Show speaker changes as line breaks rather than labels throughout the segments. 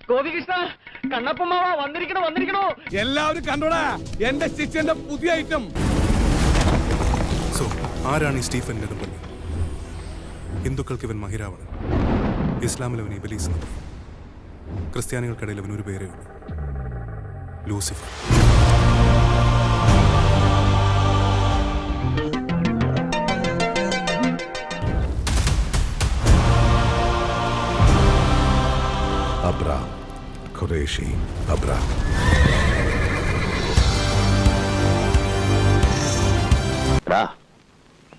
ഗോപികൃഷ്ണ കണ്ണപ്പമാവ വന്നിരിക്കണോ.
എല്ലാവരും കണ്ടോടാ എന്റെ ചിച്ചന്റെ പുതിയ ഐറ്റം.
സോ ആരാണ് ഈ സ്റ്റീഫൻ നെടുമ്പള്ളി? ഹിന്ദുക്കൾക്ക് ഇവൻ മഹിരാവണൻ, ഇസ്ലാമിൽ അവൻ ഇബലീസ് എന്ന് പറയും, ക്രിസ്ത്യാനികൾക്കിടയിൽ അവൻ ഒരു പേരേ ഉള്ളൂ, ലൂസിഫർ.
Abram Qureshi Abram.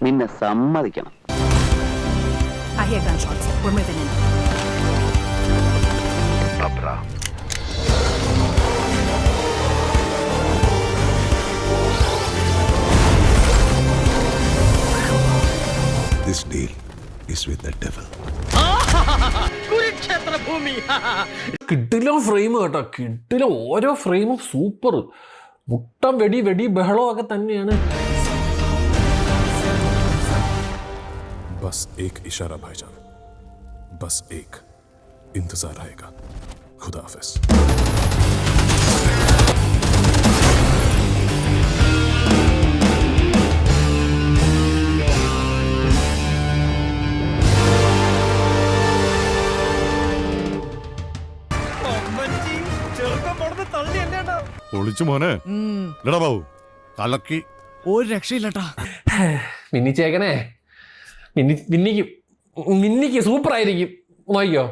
നിന്നെ സമ്മതിക്കണം.
I hear gunshots. We're moving in.
Abram. This deal is with the devil.
Kurukshetra ഭൂമി.
കിട്ടില്ല ഫ്രെയിം കേട്ടോ, കിട്ടില്ല. ഓരോ ഫ്രെയിമും സൂപ്പർ. മുട്ടം വെടി വെടി ബഹളം ഒക്കെ തന്നെയാണ്.
बस एक इशारा भाईजान, बस एक इंतजार रहेगा. खुदा हाफिज.
ഒളിച്ചു മോനെ ലടാ ബാബു കലക്കി
ഒരു രക്ഷയില്ലട്ടാ.
മിന്നിച്ചേക്കണേ, മിന്നിക്ക് സൂപ്പർ ആയിരിക്കും. നോക്കിയോ.